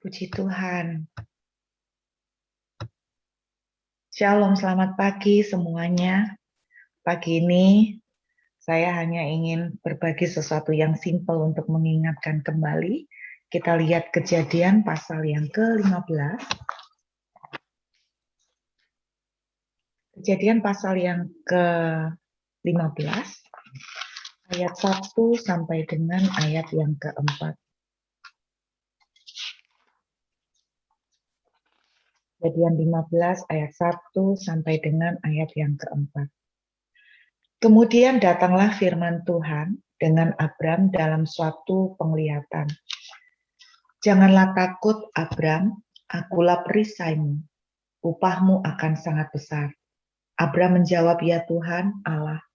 Puji Tuhan. Shalom, selamat pagi semuanya. Pagi ini saya hanya ingin berbagi sesuatu yang simpel untuk mengingatkan kembali. Kita lihat Kejadian pasal yang ke-15. Kejadian pasal yang ke-15, ayat 1 sampai dengan ayat yang ke-4. Kejadian 15 ayat 1 sampai dengan ayat yang ke-4. Kemudian datanglah firman Tuhan dengan Abram dalam suatu penglihatan. Janganlah takut, Abram, akulah perisaimu, upahmu akan sangat besar. Abram menjawab, ya Tuhan Allah,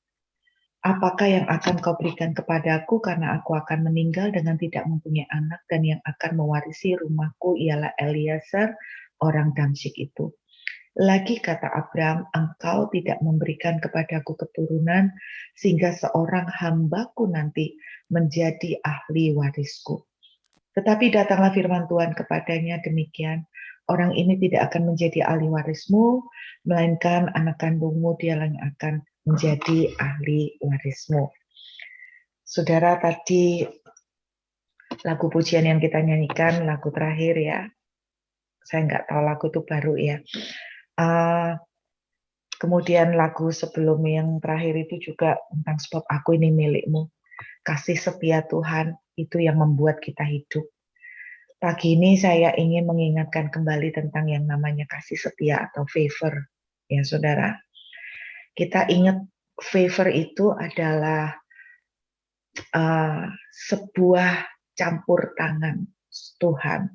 apakah yang akan kau berikan kepadaku karena aku akan meninggal dengan tidak mempunyai anak dan yang akan mewarisi rumahku ialah Eliezer, orang Damsyik itu. Lagi kata Abram, engkau tidak memberikan kepadaku keturunan sehingga seorang hambaku nanti menjadi ahli warisku. Tetapi datanglah firman Tuhan kepadanya demikian, orang ini tidak akan menjadi ahli warismu, melainkan anak kandungmu dialah yang akan menjadi ahli warismu. Saudara, tadi lagu pujian yang kita nyanyikan, lagu terakhir ya. Saya nggak tahu lagu itu baru ya. Kemudian lagu sebelum yang terakhir itu juga tentang sebab aku ini milikmu. Kasih setia Tuhan itu yang membuat kita hidup. Pagi ini saya ingin mengingatkan kembali tentang yang namanya kasih setia atau favor. Ya saudara, kita ingat favor itu adalah sebuah campur tangan Tuhan.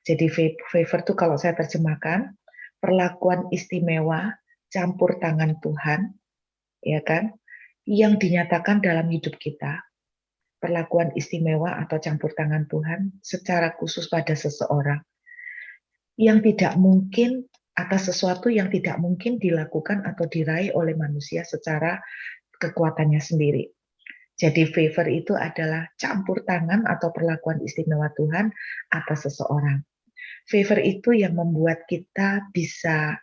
Jadi favor itu kalau saya terjemahkan, perlakuan istimewa, campur tangan Tuhan, ya kan, yang dinyatakan dalam hidup kita, perlakuan istimewa atau campur tangan Tuhan secara khusus pada seseorang yang tidak mungkin atas sesuatu yang tidak mungkin dilakukan atau diraih oleh manusia secara kekuatannya sendiri. Jadi favor itu adalah campur tangan atau perlakuan istimewa Tuhan atas seseorang. Favor itu yang membuat kita bisa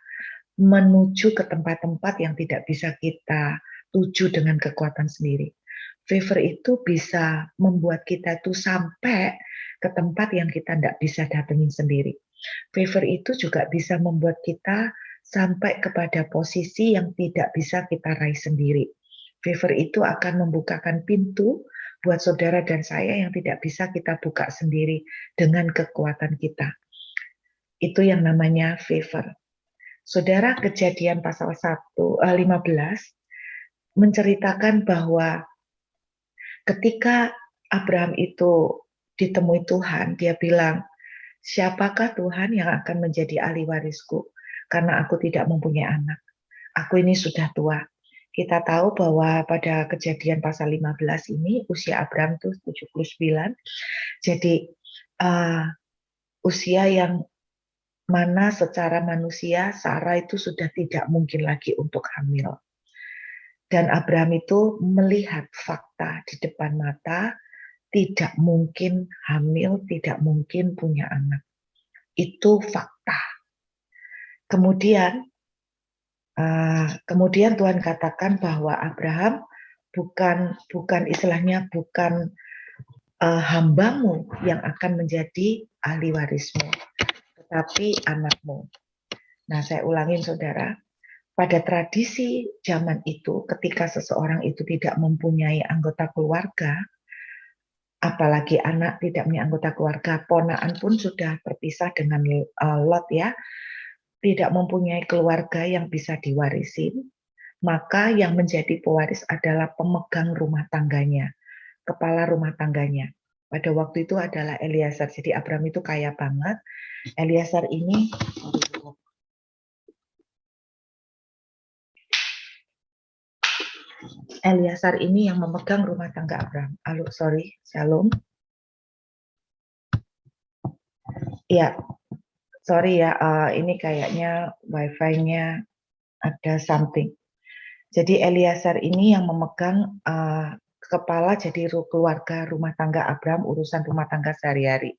menuju ke tempat-tempat yang tidak bisa kita tuju dengan kekuatan sendiri. Favor itu bisa membuat kita tuh sampai ke tempat yang kita tidak bisa datengin sendiri. Favor itu juga bisa membuat kita sampai kepada posisi yang tidak bisa kita raih sendiri. Favor itu akan membukakan pintu buat saudara dan saya yang tidak bisa kita buka sendiri dengan kekuatan kita. Itu yang namanya favor. Saudara, Kejadian pasal 15 menceritakan bahwa ketika Abraham itu ditemui Tuhan, dia bilang, siapakah Tuhan yang akan menjadi ahli warisku? Karena aku tidak mempunyai anak. Aku ini sudah tua. Kita tahu bahwa pada Kejadian pasal 15 ini usia Abraham itu 79. Jadi usia yang mana secara manusia Sarah itu sudah tidak mungkin lagi untuk hamil. Dan Abraham itu melihat fakta di depan mata, tidak mungkin hamil, tidak mungkin punya anak. Itu fakta. Kemudian Tuhan katakan bahwa Abraham bukan istilahnya bukan hambamu yang akan menjadi ahli warismu, tetapi anakmu. Nah, saya ulangin saudara, pada tradisi zaman itu ketika seseorang itu tidak mempunyai anggota keluarga, apalagi anak tidak punya anggota keluarga, ponakan pun sudah terpisah dengan Lot ya, tidak mempunyai keluarga yang bisa diwarisin, maka yang menjadi pewaris adalah pemegang rumah tangganya, kepala rumah tangganya. Pada waktu itu adalah Eliezer. Jadi Abraham itu kaya banget. Eliezer ini yang memegang rumah tangga Abraham. Shalom. Ya, sorry ya, ini kayaknya wifi-nya ada something. Jadi Eliezer ini yang memegang kepala jadi keluarga rumah tangga Abraham, urusan rumah tangga sehari-hari.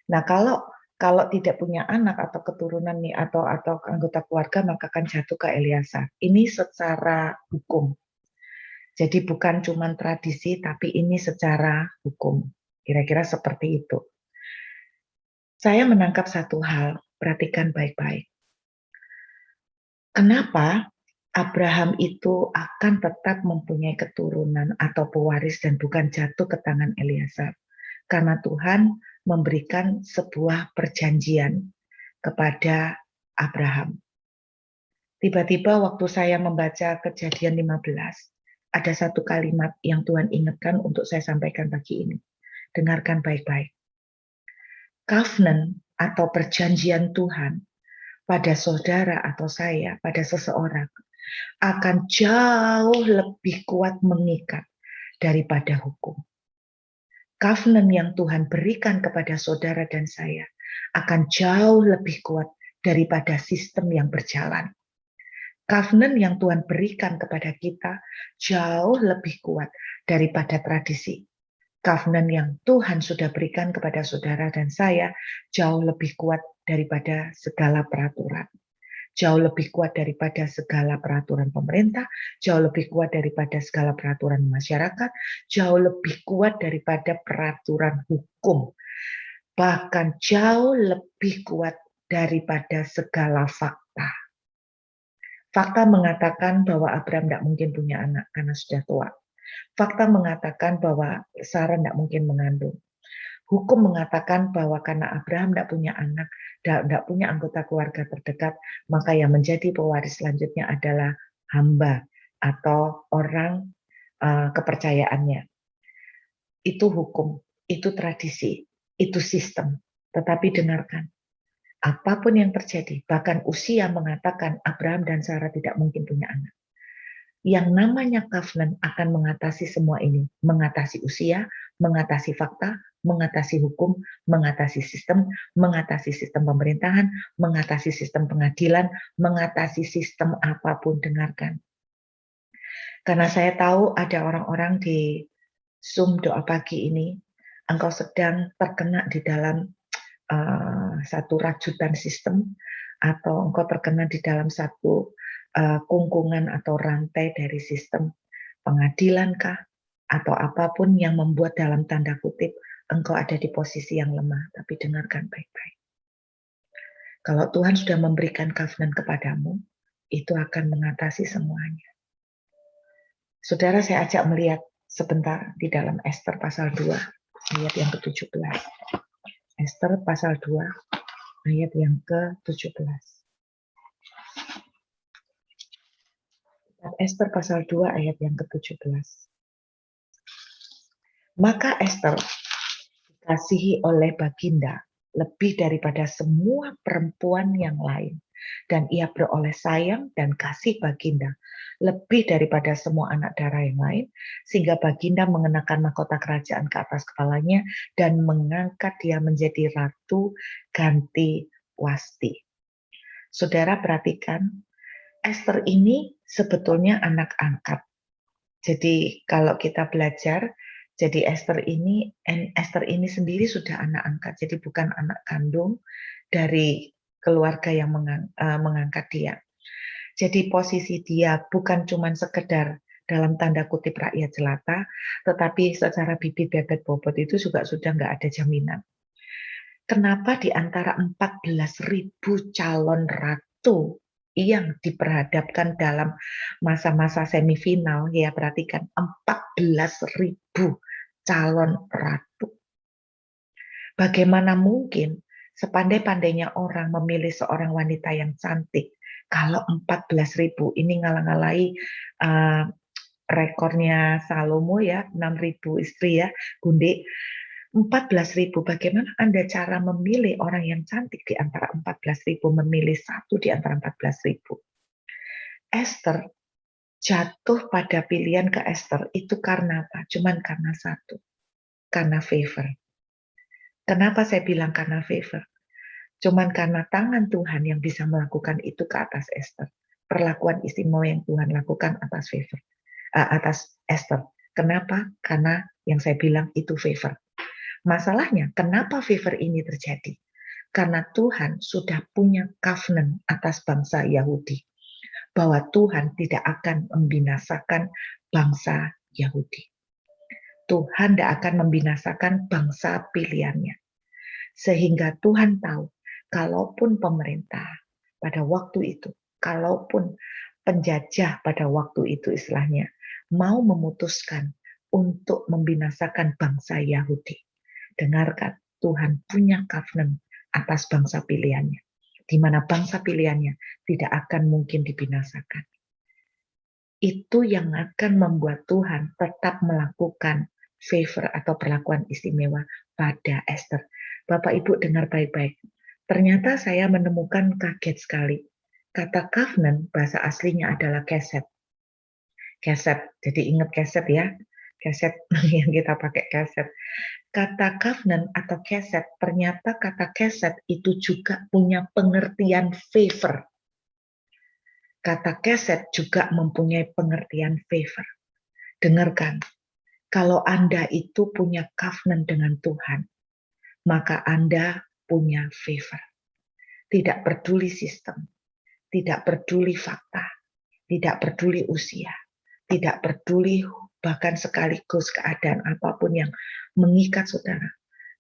Nah, kalau Kalau tidak punya anak atau keturunan nih atau anggota keluarga maka akan jatuh ke Eleazar. Ini secara hukum. Jadi bukan cuma tradisi tapi ini secara hukum. Kira-kira seperti itu. Saya menangkap satu hal, perhatikan baik-baik. Kenapa Abraham itu akan tetap mempunyai keturunan atau pewaris dan bukan jatuh ke tangan Eleazar? Karena Tuhan memberikan sebuah perjanjian kepada Abraham. Tiba-tiba waktu saya membaca Kejadian 15, ada satu kalimat yang Tuhan ingatkan untuk saya sampaikan pagi ini. Dengarkan baik-baik. Covenant atau perjanjian Tuhan pada saudara atau saya, pada seseorang, akan jauh lebih kuat mengikat daripada hukum. Covenant yang Tuhan berikan kepada saudara dan saya akan jauh lebih kuat daripada sistem yang berjalan. Covenant yang Tuhan berikan kepada kita jauh lebih kuat daripada tradisi. Covenant yang Tuhan sudah berikan kepada saudara dan saya jauh lebih kuat daripada segala peraturan. Jauh lebih kuat daripada segala peraturan pemerintah, jauh lebih kuat daripada segala peraturan masyarakat, jauh lebih kuat daripada peraturan hukum. Bahkan jauh lebih kuat daripada segala fakta. Fakta mengatakan bahwa Abraham tidak mungkin punya anak karena sudah tua. Fakta mengatakan bahwa Sarah tidak mungkin mengandung. Hukum mengatakan bahwa karena Abraham tidak punya anak, tidak punya anggota keluarga terdekat, maka yang menjadi pewaris selanjutnya adalah hamba atau orang kepercayaannya. Itu hukum, itu tradisi, itu sistem. Tetapi dengarkan, apapun yang terjadi, bahkan usia mengatakan Abraham dan Sarah tidak mungkin punya anak. Yang namanya covenant akan mengatasi semua ini, mengatasi usia, mengatasi fakta, mengatasi hukum, mengatasi sistem pemerintahan, mengatasi sistem pengadilan, mengatasi sistem apapun. Dengarkan. Karena saya tahu ada orang-orang di Zoom doa pagi ini, engkau sedang terkena di dalam satu rajutan sistem, atau engkau terkena di dalam satu kungkungan atau rantai dari sistem pengadilan kah, atau apapun yang membuat dalam tanda kutip engkau ada di posisi yang lemah. Tapi dengarkan baik-baik. Kalau Tuhan sudah memberikan covenant kepadamu, itu akan mengatasi semuanya. Saudara, saya ajak melihat sebentar di dalam Esther pasal 2, ayat yang ke-17. Esther pasal 2, ayat yang ke-17. Esther pasal 2 ayat yang ke-17. Maka Esther dikasihi oleh Baginda lebih daripada semua perempuan yang lain, dan ia beroleh sayang dan kasih Baginda lebih daripada semua anak darah yang lain, sehingga Baginda mengenakan mahkota kerajaan ke atas kepalanya dan mengangkat dia menjadi ratu ganti Wasti. Saudara perhatikan, Esther ini sebetulnya anak angkat. Jadi kalau kita belajar, jadi Esther ini sendiri sudah anak angkat. Jadi bukan anak kandung dari keluarga yang mengangkat dia. Jadi posisi dia bukan cuma sekedar dalam tanda kutip rakyat jelata, tetapi secara bibit bebet bobot itu juga sudah nggak ada jaminan. Kenapa di antara 14.000 calon ratu yang diperhadapkan dalam masa-masa semifinal, ya perhatikan 14.000 calon ratu. Bagaimana mungkin sepandai-pandainya orang memilih seorang wanita yang cantik, kalau 14.000 ini ngalang-ngalai rekornya Salomo ya, 6.000 istri ya, Gundi. 14.000, bagaimana Anda cara memilih orang yang cantik di antara 14.000, memilih satu di antara 14.000? Esther jatuh pada pilihan ke Esther itu karena apa? Cuman karena satu, karena favor. Kenapa saya bilang karena favor? Cuman karena tangan Tuhan yang bisa melakukan itu ke atas Esther. Perlakuan istimewa yang Tuhan lakukan atas favor, atas Esther. Kenapa? Karena yang saya bilang itu favor. Masalahnya, kenapa favor ini terjadi? Karena Tuhan sudah punya covenant atas bangsa Yahudi. Bahwa Tuhan tidak akan membinasakan bangsa Yahudi. Tuhan tidak akan membinasakan bangsa pilihannya. Sehingga Tuhan tahu, kalaupun pemerintah pada waktu itu, kalaupun penjajah pada waktu itu istilahnya, mau memutuskan untuk membinasakan bangsa Yahudi. Dengarkan, Tuhan punya covenant atas bangsa pilihannya. Di mana bangsa pilihannya tidak akan mungkin dibinasakan. Itu yang akan membuat Tuhan tetap melakukan favor atau perlakuan istimewa pada Esther. Bapak Ibu dengar baik-baik. Ternyata saya menemukan kaget sekali. Kata covenant bahasa aslinya adalah keset. Keset, jadi ingat keset ya. Keset yang kita pakai keset. Kata covenant atau keset, ternyata kata keset itu juga punya pengertian favor. Kata keset juga mempunyai pengertian favor. Dengarkan, kalau Anda itu punya covenant dengan Tuhan, maka Anda punya favor. Tidak peduli sistem, tidak peduli fakta, tidak peduli usia, tidak peduli bahkan sekaligus keadaan apapun yang mengikat saudara.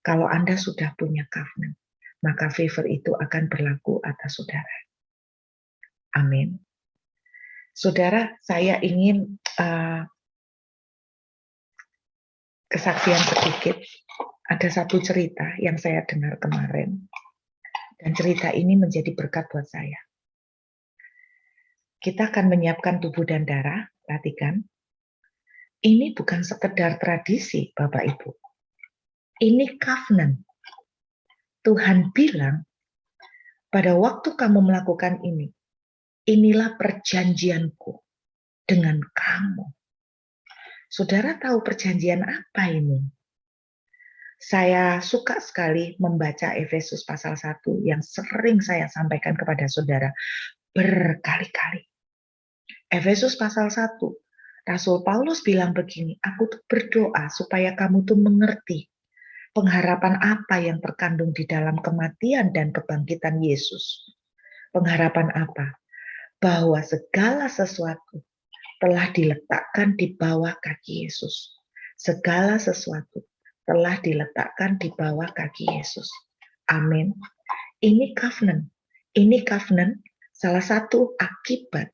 Kalau Anda sudah punya covenant, maka favor itu akan berlaku atas saudara. Amin. Saudara, saya ingin kesaksian sedikit. Ada satu cerita yang saya dengar kemarin. Dan cerita ini menjadi berkat buat saya. Kita akan menyiapkan tubuh dan darah, perhatikan. Ini bukan sekedar tradisi, Bapak Ibu. Ini covenant. Tuhan bilang, pada waktu kamu melakukan ini, inilah perjanjianku dengan kamu. Saudara tahu perjanjian apa ini? Saya suka sekali membaca Efesus pasal 1 yang sering saya sampaikan kepada saudara berkali-kali. Efesus pasal 1, Rasul Paulus bilang begini, aku tuh berdoa supaya kamu tuh mengerti pengharapan apa yang terkandung di dalam kematian dan kebangkitan Yesus. Pengharapan apa? Bahwa segala sesuatu telah diletakkan di bawah kaki Yesus. Segala sesuatu telah diletakkan di bawah kaki Yesus. Amin. Ini covenant. Ini covenant, salah satu akibat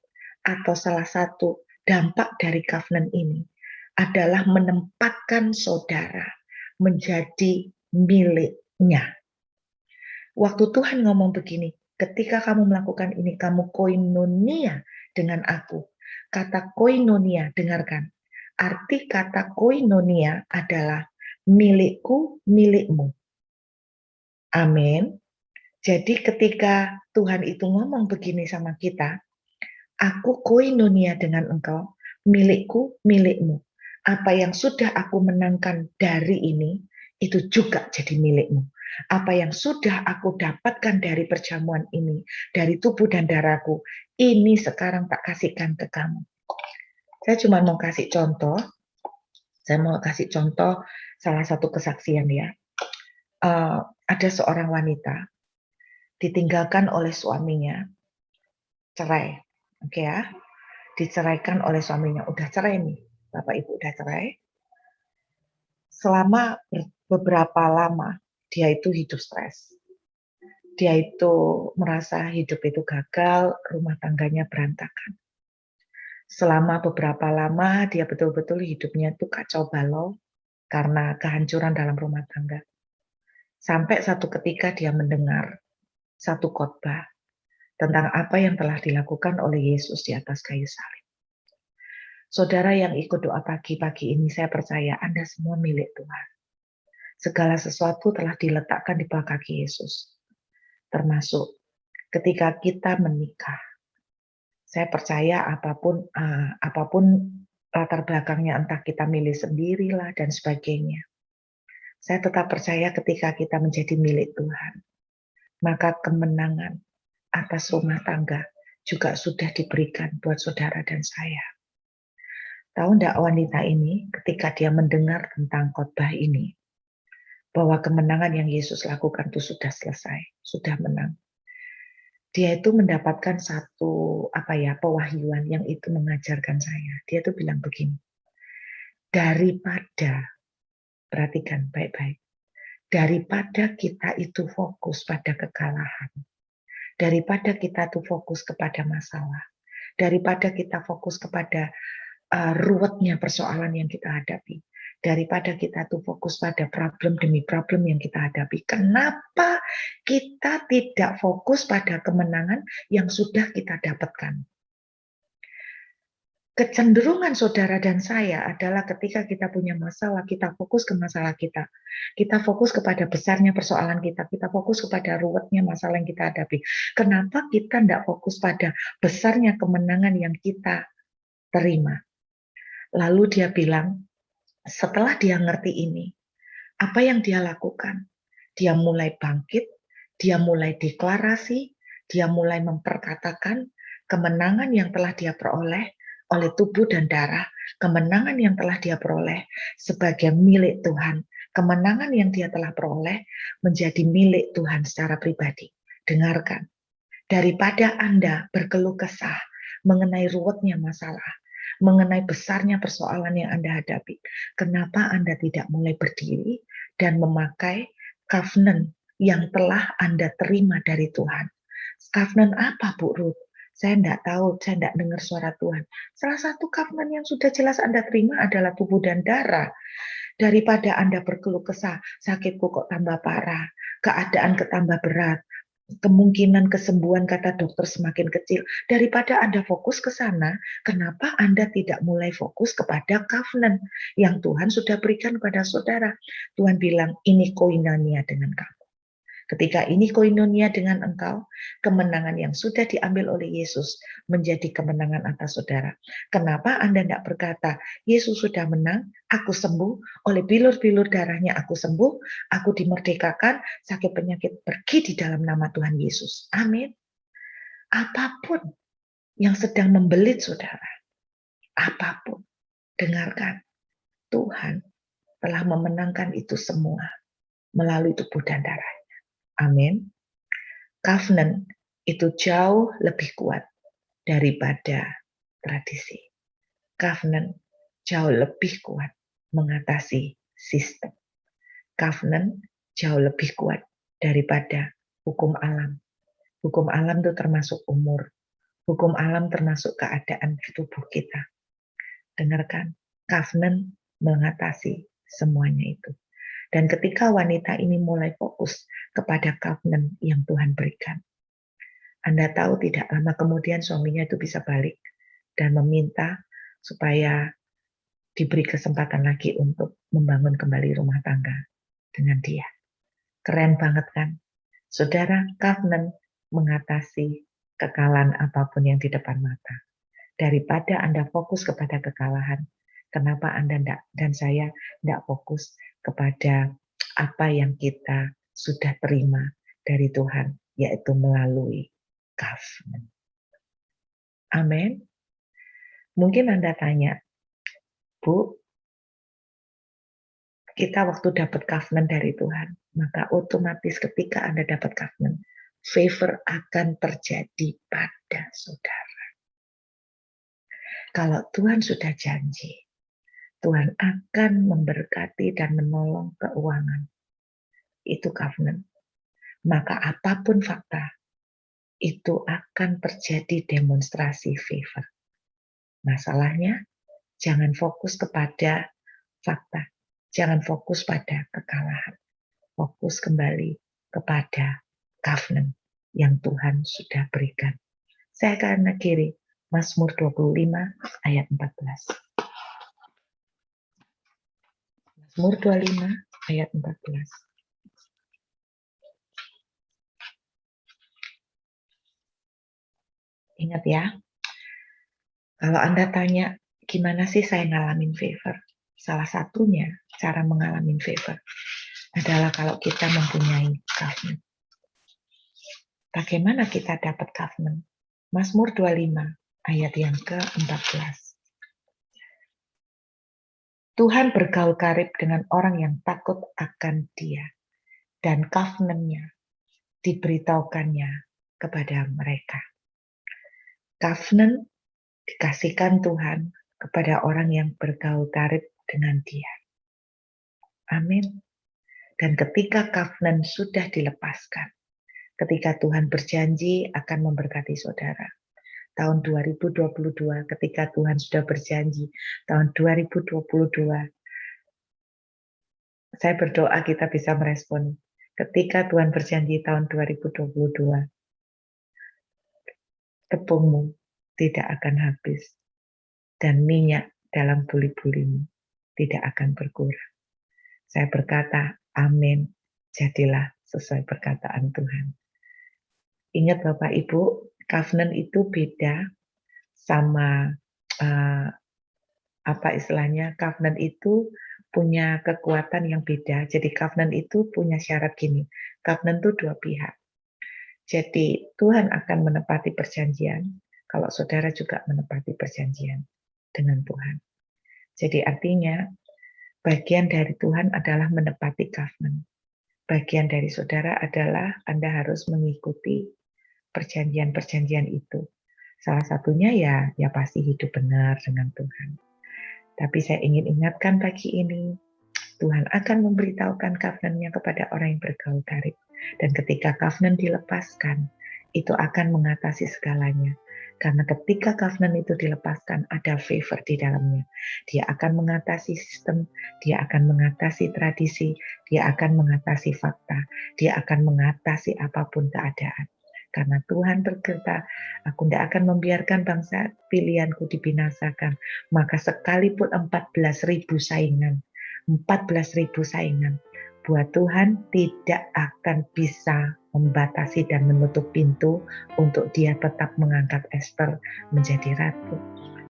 atau salah satu dampak dari covenant ini adalah menempatkan saudara menjadi miliknya. Waktu Tuhan ngomong begini, ketika kamu melakukan ini, kamu koinonia dengan aku. Kata koinonia, dengarkan. Arti kata koinonia adalah milikku, milikmu. Amin. Jadi ketika Tuhan itu ngomong begini sama kita, aku koinonia dengan engkau, milikku, milikmu. Apa yang sudah aku menangkan dari ini, itu juga jadi milikmu. Apa yang sudah aku dapatkan dari perjamuan ini, dari tubuh dan darahku, ini sekarang tak kasihkan ke kamu. Saya cuma mau kasih contoh. Saya mau kasih contoh salah satu kesaksian ya. Ada seorang wanita ditinggalkan oleh suaminya, cerai. Oke ya, diceraikan oleh suaminya, udah cerai nih, Bapak Ibu udah cerai. Selama beberapa lama dia itu hidup stres. Dia itu merasa hidup itu gagal, rumah tangganya berantakan. Selama beberapa lama dia betul-betul hidupnya itu kacau balau karena kehancuran dalam rumah tangga. Sampai satu ketika dia mendengar satu khotbah tentang apa yang telah dilakukan oleh Yesus di atas kayu salib. Saudara yang ikut doa pagi-pagi ini, saya percaya Anda semua milik Tuhan. Segala sesuatu telah diletakkan di bawah kaki Yesus. Termasuk ketika kita menikah. Saya percaya apapun latar belakangnya, entah kita milih sendirilah dan sebagainya. Saya tetap percaya ketika kita menjadi milik Tuhan, maka kemenangan atas rumah tangga juga sudah diberikan buat saudara dan saya. Tahu enggak wanita ini ketika dia mendengar tentang khotbah ini, bahwa kemenangan yang Yesus lakukan itu sudah selesai, sudah menang. Dia itu mendapatkan satu pewahyuan yang itu mengajarkan saya. Dia tuh bilang begini, daripada, perhatikan baik-baik, daripada kita itu fokus pada kekalahan, daripada kita tuh fokus kepada masalah, daripada kita fokus kepada ruwetnya persoalan yang kita hadapi, daripada kita tuh fokus pada problem demi problem yang kita hadapi. Kenapa kita tidak fokus pada kemenangan yang sudah kita dapatkan? Kecenderungan saudara dan saya adalah ketika kita punya masalah, kita fokus ke masalah kita. Kita fokus kepada besarnya persoalan kita. Kita fokus kepada ruwetnya masalah yang kita hadapi. Kenapa kita tidak fokus pada besarnya kemenangan yang kita terima? Lalu dia bilang, setelah dia ngerti ini, apa yang dia lakukan? Dia mulai bangkit, dia mulai deklarasi, dia mulai memperkatakan kemenangan yang telah dia peroleh oleh tubuh dan darah, kemenangan yang telah dia peroleh sebagai milik Tuhan, kemenangan yang dia telah peroleh menjadi milik Tuhan secara pribadi. Dengarkan, daripada Anda berkeluh kesah mengenai ruwetnya masalah, mengenai besarnya persoalan yang Anda hadapi, kenapa Anda tidak mulai berdiri dan memakai covenant yang telah Anda terima dari Tuhan? Covenant apa, Bu Ruth? Saya tidak tahu, saya tidak dengar suara Tuhan. Salah satu covenant yang sudah jelas Anda terima adalah tubuh dan darah. Daripada Anda berkeluh kesah, sakitku kok tambah parah, keadaan ketambah berat, kemungkinan kesembuhan kata dokter semakin kecil. Daripada Anda fokus ke sana, kenapa Anda tidak mulai fokus kepada covenant yang Tuhan sudah berikan kepada saudara? Tuhan bilang, ini koinonia dengan kamu. Ketika ini koinonia dengan engkau, kemenangan yang sudah diambil oleh Yesus menjadi kemenangan atas saudara. Kenapa Anda tidak berkata, Yesus sudah menang, aku sembuh, oleh bilur-bilur darahnya aku sembuh, aku dimerdekakan, sakit penyakit pergi di dalam nama Tuhan Yesus. Amin. Apapun yang sedang membelit saudara, apapun, dengarkan, Tuhan telah memenangkan itu semua melalui tubuh dan darah. Amin. Covenant itu jauh lebih kuat daripada tradisi. Covenant jauh lebih kuat mengatasi sistem. Covenant jauh lebih kuat daripada hukum alam. Hukum alam itu termasuk umur. Hukum alam termasuk keadaan tubuh kita. Dengarkan, covenant mengatasi semuanya itu. Dan ketika wanita ini mulai fokus kepada covenant yang Tuhan berikan, Anda tahu tidak lama kemudian suaminya itu bisa balik dan meminta supaya diberi kesempatan lagi untuk membangun kembali rumah tangga dengan dia. Keren banget kan? Saudara, covenant mengatasi kekalahan apapun yang di depan mata. Daripada Anda fokus kepada kekalahan, kenapa Anda dan saya tidak fokus kepada apa yang kita sudah terima dari Tuhan, yaitu melalui covenant. Amin. Mungkin Anda tanya, Bu, kita waktu dapat covenant dari Tuhan, maka otomatis ketika Anda dapat covenant, favor akan terjadi pada saudara. Kalau Tuhan sudah janji, Tuhan akan memberkati dan menolong keuangan. Itu covenant. Maka apapun fakta, itu akan terjadi demonstrasi favor. Masalahnya, jangan fokus kepada fakta. Jangan fokus pada kekalahan. Fokus kembali kepada covenant yang Tuhan sudah berikan. Saya akan akhiri Mazmur 25 ayat 14. Mazmur 25 ayat 14. Ingat ya, kalau Anda tanya, gimana sih saya ngalamin favor? Salah satunya, cara mengalami favor adalah kalau kita mempunyai covenant. Bagaimana kita dapat covenant? Mazmur 25 ayat yang ke-14. Tuhan bergaul karib dengan orang yang takut akan Dia, dan covenant-nya diberitahukannya kepada mereka. Covenant dikasihkan Tuhan kepada orang yang bergaul karib dengan Dia. Amin. Dan ketika covenant sudah dilepaskan, ketika Tuhan berjanji akan memberkati saudara, tahun 2022 ketika Tuhan sudah berjanji, tahun 2022, saya berdoa kita bisa merespon. Ketika Tuhan berjanji tahun 2022, tepungmu tidak akan habis, dan minyak dalam buli-bulimu tidak akan berkurang. Saya berkata, amin, jadilah sesuai perkataan Tuhan. Ingat Bapak Ibu, covenant itu beda sama apa istilahnya, covenant itu punya kekuatan yang beda. Jadi covenant itu punya syarat gini, covenant itu dua pihak. Jadi Tuhan akan menepati perjanjian kalau saudara juga menepati perjanjian dengan Tuhan. Jadi artinya bagian dari Tuhan adalah menepati covenant. Bagian dari saudara adalah Anda harus mengikuti perjanjian-perjanjian itu. Salah satunya ya pasti hidup benar dengan Tuhan. Tapi saya ingin ingatkan pagi ini, Tuhan akan memberitahukan covenant-nya kepada orang yang bergaul karib. Dan ketika covenant dilepaskan, itu akan mengatasi segalanya. Karena ketika covenant itu dilepaskan, ada favor di dalamnya. Dia akan mengatasi sistem, dia akan mengatasi tradisi, dia akan mengatasi fakta, dia akan mengatasi apapun keadaan. Karena Tuhan berkata, aku tidak akan membiarkan bangsa pilihanku dibinasakan. Maka sekalipun 14.000 saingan, 14.000 saingan, buat Tuhan tidak akan bisa membatasi dan menutup pintu untuk dia tetap mengangkat Esther menjadi ratu.